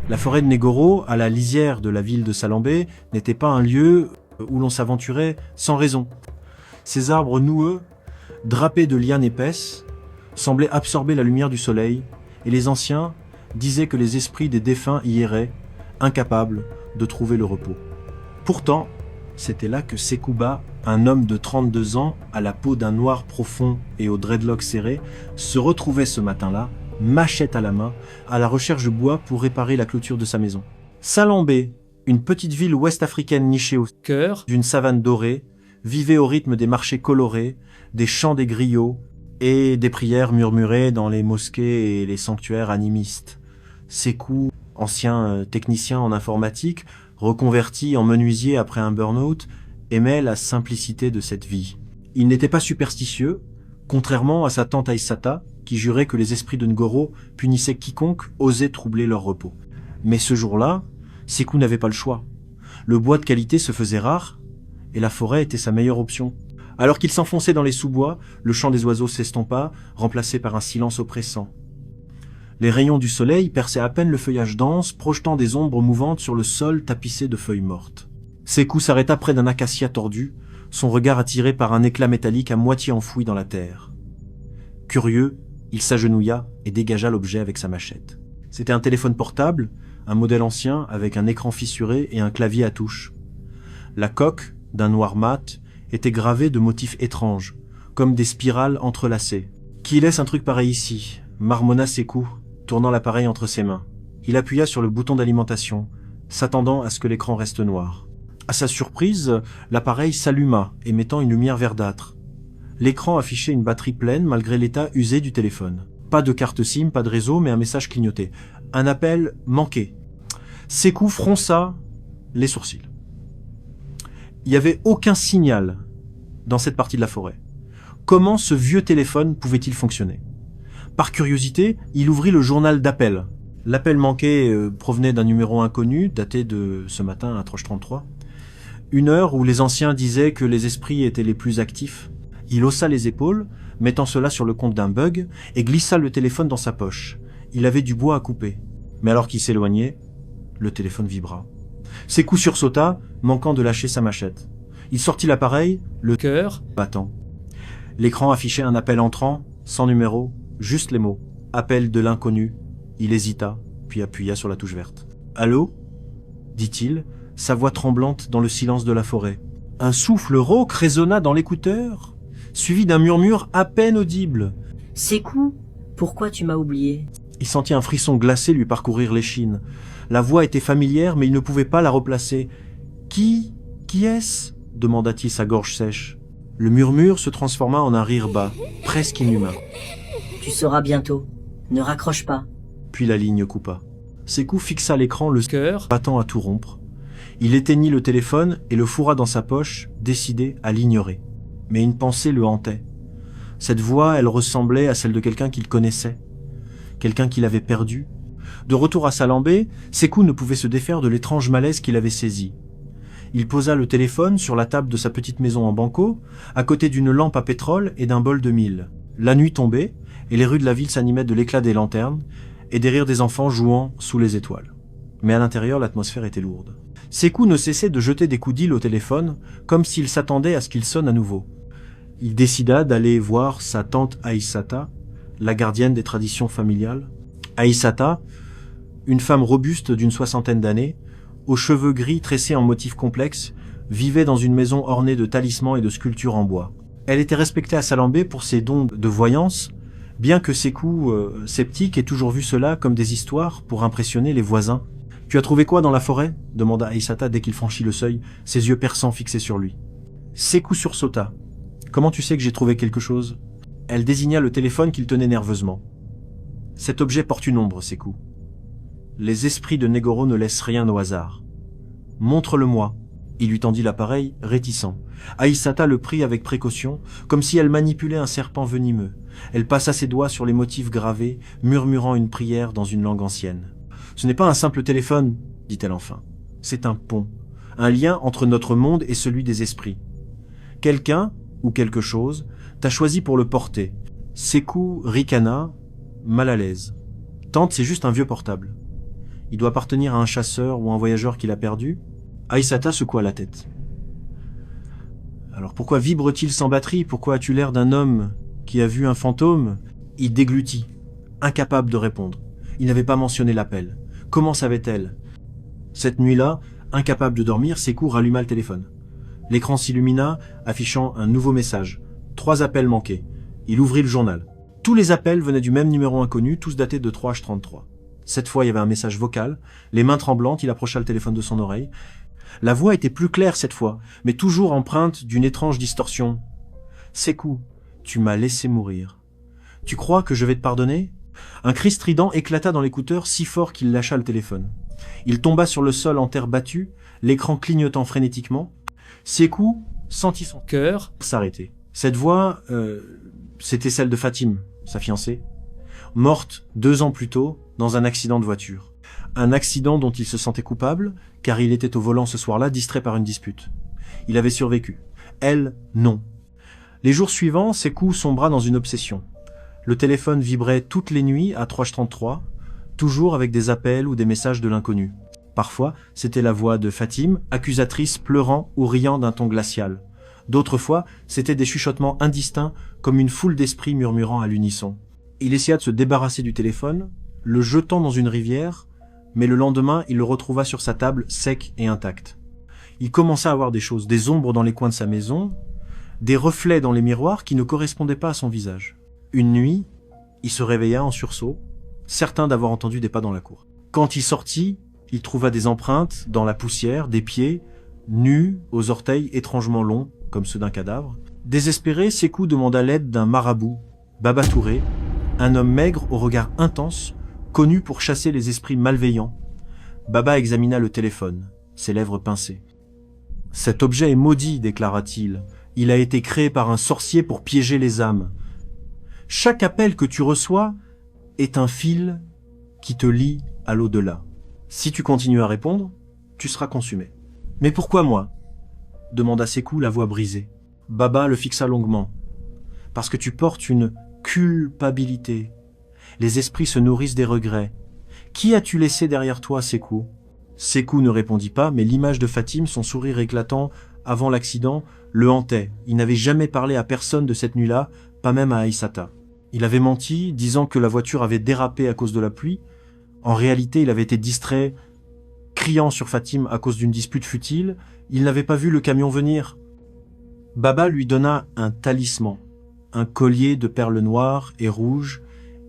La forêt de Negoro, à la lisière de la ville de Salambé, n'était pas un lieu où l'on s'aventurait sans raison. Ces arbres noueux, drapés de lianes épaisses, semblaient absorber la lumière du soleil, et les anciens disaient que les esprits des défunts y erraient, incapables de trouver le repos. Pourtant, c'était là que Sekouba, un homme de 32 ans, à la peau d'un noir profond et aux dreadlocks serrés, se retrouvait ce matin-là, machette à la main, à la recherche de bois pour réparer la clôture de sa maison. Salambé, une petite ville ouest-africaine nichée au cœur d'une savane dorée, vivait au rythme des marchés colorés, des chants des griots et des prières murmurées dans les mosquées et les sanctuaires animistes. Sékou, ancien technicien en informatique, reconverti en menuisier après un burn-out, aimait la simplicité de cette vie. Il n'était pas superstitieux, contrairement à sa tante Aïssata, qui jurait que les esprits de Ngoro punissaient quiconque osait troubler leur repos. Mais ce jour-là, Sékou n'avait pas le choix. Le bois de qualité se faisait rare, et la forêt était sa meilleure option. Alors qu'il s'enfonçait dans les sous-bois, le chant des oiseaux s'estompa, remplacé par un silence oppressant. Les rayons du soleil perçaient à peine le feuillage dense, projetant des ombres mouvantes sur le sol tapissé de feuilles mortes. Sékou s'arrêta près d'un acacia tordu, son regard attiré par un éclat métallique à moitié enfoui dans la terre. Curieux, il s'agenouilla et dégagea l'objet avec sa machette. C'était un téléphone portable, un modèle ancien avec un écran fissuré et un clavier à touches. La coque, d'un noir mat, était gravée de motifs étranges, comme des spirales entrelacées. « Qui laisse un truc pareil ici ?» marmonna Sékou, tournant l'appareil entre ses mains. Il appuya sur le bouton d'alimentation, s'attendant à ce que l'écran reste noir. À sa surprise, l'appareil s'alluma, émettant une lumière verdâtre. L'écran affichait une batterie pleine malgré l'état usé du téléphone. Pas de carte SIM, pas de réseau, mais un message clignotait. Un appel manqué. Sékou fronça les sourcils. Il n'y avait aucun signal dans cette partie de la forêt. Comment ce vieux téléphone pouvait-il fonctionner ? Par curiosité, il ouvrit le journal d'appel. L'appel manqué provenait d'un numéro inconnu, daté de ce matin à Troche 33. Une heure où les anciens disaient que les esprits étaient les plus actifs. Il haussa les épaules, mettant cela sur le compte d'un bug, et glissa le téléphone dans sa poche. Il avait du bois à couper. Mais alors qu'il s'éloignait, le téléphone vibra. Sékou sursauta, manquant de lâcher sa machette. Il sortit l'appareil, le cœur battant. L'écran affichait un appel entrant, sans numéro, juste les mots. Appel de l'inconnu. Il hésita, puis appuya sur la touche verte. « Allô ?» dit-il, sa voix tremblante dans le silence de la forêt. Un souffle rauque résonna dans l'écouteur, suivi d'un murmure à peine audible. « Sékou, pourquoi tu m'as oublié ?» Il sentit un frisson glacé lui parcourir l'échine. La voix était familière, mais il ne pouvait pas la replacer. « Qui est-ce » demanda-t-il sa gorge sèche. Le murmure se transforma en un rire bas, presque inhumain. « Tu sauras bientôt. Ne raccroche pas. » Puis la ligne coupa. Sékou fixa l'écran, le cœur battant à tout rompre. Il éteignit le téléphone et le fourra dans sa poche, décidé à l'ignorer. Mais une pensée le hantait. Cette voix, elle ressemblait à celle de quelqu'un qu'il connaissait. Quelqu'un qu'il avait perdu. De retour à Salambé, Sékou ne pouvait se défaire de l'étrange malaise qui l'avait saisi. Il posa le téléphone sur la table de sa petite maison en banco, à côté d'une lampe à pétrole et d'un bol de mil. La nuit tombait, et les rues de la ville s'animaient de l'éclat des lanternes et des rires des enfants jouant sous les étoiles. Mais à l'intérieur, l'atmosphère était lourde. Sékou ne cessait de jeter des coups d'île au téléphone, comme s'il s'attendait à ce qu'il sonne à nouveau. Il décida d'aller voir sa tante Aïssata, la gardienne des traditions familiales. Aïssata, une femme robuste d'une 60aine d'années, aux cheveux gris tressés en motifs complexes, vivait dans une maison ornée de talismans et de sculptures en bois. Elle était respectée à Salambé pour ses dons de voyance, bien que Sékou, sceptique, ait toujours vu cela comme des histoires pour impressionner les voisins. « Tu as trouvé quoi dans la forêt ?» demanda Aïssata dès qu'il franchit le seuil, ses yeux perçants fixés sur lui. Sékou sursauta. « Comment tu sais que j'ai trouvé quelque chose ?» Elle désigna le téléphone qu'il tenait nerveusement. « Cet objet porte une ombre, Sékou. Les esprits de Negoro ne laissent rien au hasard. Montre-le-moi. » Il lui tendit l'appareil, réticent. Aïssata le prit avec précaution, comme si elle manipulait un serpent venimeux. Elle passa ses doigts sur les motifs gravés, murmurant une prière dans une langue ancienne. « Ce n'est pas un simple téléphone, » dit-elle enfin. « C'est un pont, un lien entre notre monde et celui des esprits. Quelqu'un, ou quelque chose, t'a choisi pour le porter. » Sékou ricana, mal à l'aise. « Tante, c'est juste un vieux portable. » Il doit appartenir à un chasseur ou un voyageur qui l'a perdu. Aïssata secoua la tête. Alors pourquoi vibre-t-il sans batterie? Pourquoi as-tu l'air d'un homme qui a vu un fantôme? Il déglutit, incapable de répondre. Il n'avait pas mentionné l'appel. Comment savait-elle? Cette nuit-là, incapable de dormir, Sékou ralluma le téléphone. L'écran s'illumina, affichant un nouveau message. 3 appels manqués. Il ouvrit le journal. Tous les appels venaient du même numéro inconnu, tous datés de 3H33. Cette fois, il y avait un message vocal. Les mains tremblantes, il approcha le téléphone de son oreille. La voix était plus claire cette fois, mais toujours empreinte d'une étrange distorsion. « Sékou, tu m'as laissé mourir. Tu crois que je vais te pardonner ?» Un cri strident éclata dans l'écouteur si fort qu'il lâcha le téléphone. Il tomba sur le sol en terre battue, l'écran clignotant frénétiquement. Sékou sentit son cœur s'arrêter. Cette voix, c'était celle de Fatim, sa fiancée, morte 2 ans plus tôt dans un accident de voiture. Un accident dont il se sentait coupable, car il était au volant ce soir-là, distrait par une dispute. Il avait survécu. Elle, non. Les jours suivants, Sékou sombra dans une obsession. Le téléphone vibrait toutes les nuits à 3H33, toujours avec des appels ou des messages de l'inconnu. Parfois, c'était la voix de Fatim, accusatrice pleurant ou riant d'un ton glacial. D'autres fois, c'était des chuchotements indistincts, comme une foule d'esprits murmurant à l'unisson. Il essaya de se débarrasser du téléphone, le jetant dans une rivière, mais le lendemain, il le retrouva sur sa table, sec et intact. Il commença à voir des choses, des ombres dans les coins de sa maison, des reflets dans les miroirs qui ne correspondaient pas à son visage. Une nuit, il se réveilla en sursaut, certain d'avoir entendu des pas dans la cour. Quand il sortit, il trouva des empreintes dans la poussière, des pieds, nus, aux orteils étrangement longs, comme ceux d'un cadavre. Désespéré, Sékou demanda l'aide d'un marabout, Baba Touré, un homme maigre au regard intense, connu pour chasser les esprits malveillants. Baba examina le téléphone, ses lèvres pincées. « Cet objet est maudit, déclara-t-il. Il a été créé par un sorcier pour piéger les âmes. Chaque appel que tu reçois est un fil qui te lie à l'au-delà. Si tu continues à répondre, tu seras consumé. »« Mais pourquoi moi ?» demanda Sékou, la voix brisée. Baba le fixa longuement. « Parce que tu portes une culpabilité. Les esprits se nourrissent des regrets. Qui as-tu laissé derrière toi, Sékou ?» Sékou ne répondit pas, mais l'image de Fatim, son sourire éclatant avant l'accident, le hantait. Il n'avait jamais parlé à personne de cette nuit-là, pas même à Aïssata. Il avait menti, disant que la voiture avait dérapé à cause de la pluie. En réalité, il avait été distrait, criant sur Fatim à cause d'une dispute futile. Il n'avait pas vu le camion venir. Baba lui donna un talisman, un collier de perles noires et rouges,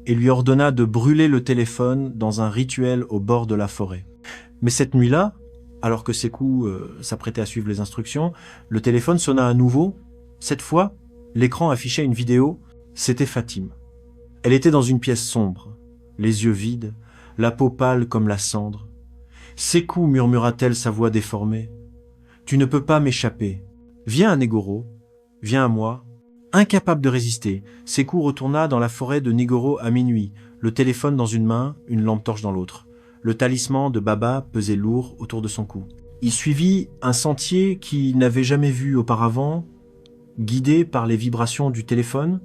et lui ordonna de brûler le téléphone dans un rituel au bord de la forêt. Mais cette nuit-là, alors que Sékou s'apprêtait à suivre les instructions, le téléphone sonna à nouveau. Cette fois, l'écran affichait une vidéo. C'était Fatim. Elle était dans une pièce sombre, les yeux vides, la peau pâle comme la cendre. « Sékou, murmura-t-elle, sa voix déformée. Tu ne peux pas m'échapper. Viens à Negoro, viens à moi. » Incapable de résister, Sékou retourna dans la forêt de Negoro à minuit, le téléphone dans une main, une lampe torche dans l'autre. Le talisman de Baba pesait lourd autour de son cou. Il suivit un sentier qu'il n'avait jamais vu auparavant, guidé par les vibrations du téléphone,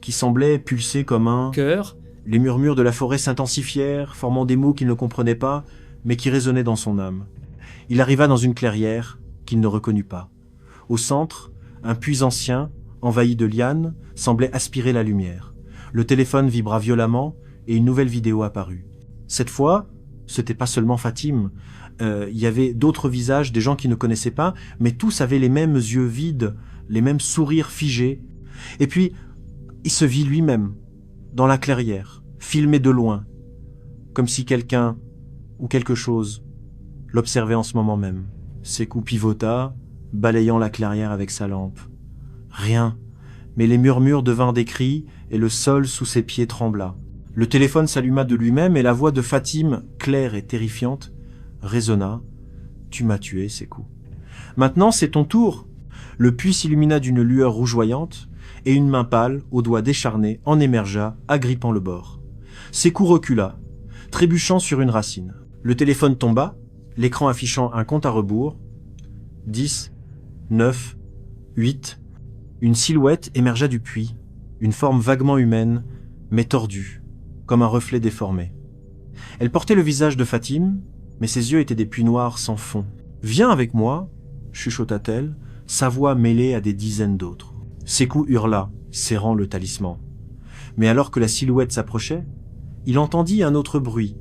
qui semblait pulser comme un cœur. Les murmures de la forêt s'intensifièrent, formant des mots qu'il ne comprenait pas, mais qui résonnaient dans son âme. Il arriva dans une clairière qu'il ne reconnut pas. Au centre, un puits ancien, envahi de lianes, semblait aspirer la lumière. Le téléphone vibra violemment et une nouvelle vidéo apparut. Cette fois, c'était pas seulement Fatim. Il y avait d'autres visages, des gens qu'il ne connaissait pas, mais tous avaient les mêmes yeux vides, les mêmes sourires figés. Et puis, il se vit lui-même, dans la clairière, filmé de loin, comme si quelqu'un ou quelque chose l'observait en ce moment même. Sékou pivota, balayant la clairière avec sa lampe. Rien, mais les murmures devinrent des cris et le sol sous ses pieds trembla. Le téléphone s'alluma de lui-même et la voix de Fatim, claire et terrifiante, résonna. « Tu m'as tué, Sékou. Maintenant, c'est ton tour. » Le puits s'illumina d'une lueur rougeoyante et une main pâle, aux doigts décharnés, en émergea, agrippant le bord. Sékou recula, trébuchant sur une racine. Le téléphone tomba, l'écran affichant un compte à rebours. 10, 9, 8... Une silhouette émergea du puits, une forme vaguement humaine, mais tordue, comme un reflet déformé. Elle portait le visage de Fatim, mais ses yeux étaient des puits noirs sans fond. « Viens avec moi » chuchota-t-elle, sa voix mêlée à des dizaines d'autres. Sékou hurla, serrant le talisman. Mais alors que la silhouette s'approchait, il entendit un autre bruit,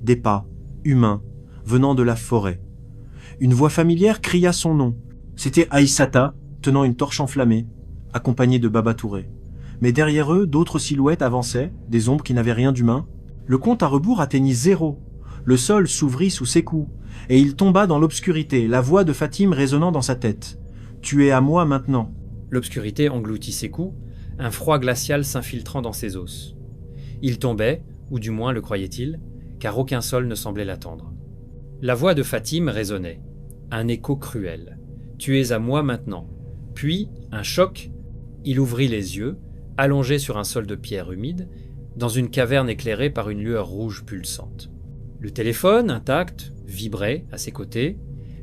des pas, humains, venant de la forêt. Une voix familière cria son nom. C'était Aïssata, tenant une torche enflammée, accompagnée de Baba Touré. Mais derrière eux, d'autres silhouettes avançaient, des ombres qui n'avaient rien d'humain. Le compte à rebours atteignit 0. Le sol s'ouvrit sous ses coups, et il tomba dans l'obscurité, la voix de Fatim résonnant dans sa tête. « Tu es à moi maintenant. » L'obscurité engloutit ses coups, un froid glacial s'infiltrant dans ses os. Il tombait, ou du moins le croyait-il, car aucun sol ne semblait l'attendre. La voix de Fatim résonnait, un écho cruel. « Tu es à moi maintenant. » Puis, un choc, il ouvrit les yeux, allongé sur un sol de pierre humide, dans une caverne éclairée par une lueur rouge pulsante. Le téléphone, intact, vibrait à ses côtés,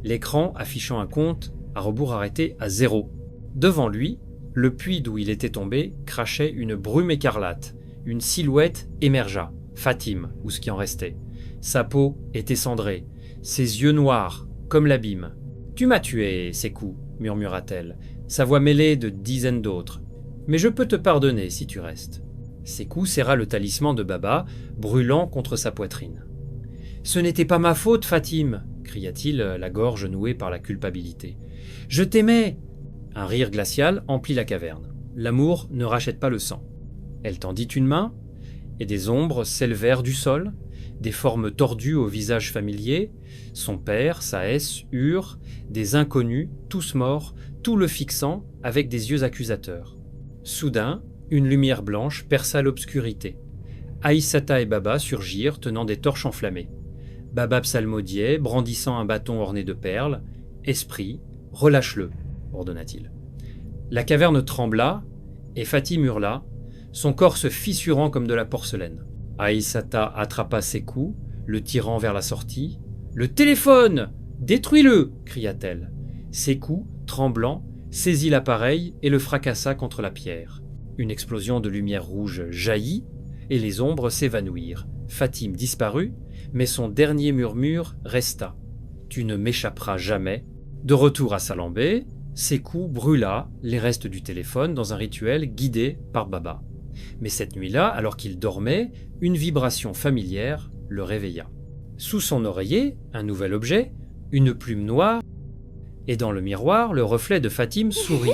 l'écran affichant un compte à rebours arrêté à 0. Devant lui, le puits d'où il était tombé crachait une brume écarlate. Une silhouette émergea, Fatim, ou ce qui en restait. Sa peau était cendrée, ses yeux noirs, comme l'abîme. « Tu m'as tué, Sékou » murmura-t-elle, sa voix mêlée de dizaines d'autres. « Mais je peux te pardonner si tu restes. » Sékou serra le talisman de Baba, brûlant contre sa poitrine. « Ce n'était pas ma faute, Fatim !» cria-t-il, la gorge nouée par la culpabilité. « Je t'aimais !» Un rire glacial emplit la caverne. L'amour ne rachète pas le sang. Elle tendit une main, et des ombres s'élevèrent du sol, des formes tordues au visage familier, son père, Saès, Ur, des inconnus, tous morts, tout le fixant avec des yeux accusateurs. Soudain, une lumière blanche perça l'obscurité. Aïssata et Baba surgirent tenant des torches enflammées. Baba psalmodiait, brandissant un bâton orné de perles. « Esprit, relâche-le » ordonna-t-il. La caverne trembla, et Fatim hurla, son corps se fissurant comme de la porcelaine. Aïssata attrapa Sékou, le tirant vers la sortie. « Le téléphone ! Détruis-le » cria-t-elle. Sékou, tremblant, saisit l'appareil et le fracassa contre la pierre. Une explosion de lumière rouge jaillit, et les ombres s'évanouirent. Fatim disparut, mais son dernier murmure resta. « Tu ne m'échapperas jamais !» De retour à Salambé, Sékou brûla les restes du téléphone dans un rituel guidé par Baba. Mais cette nuit-là, alors qu'il dormait, une vibration familière le réveilla. Sous son oreiller, un nouvel objet, une plume noire, et dans le miroir, le reflet de Fatim sourit.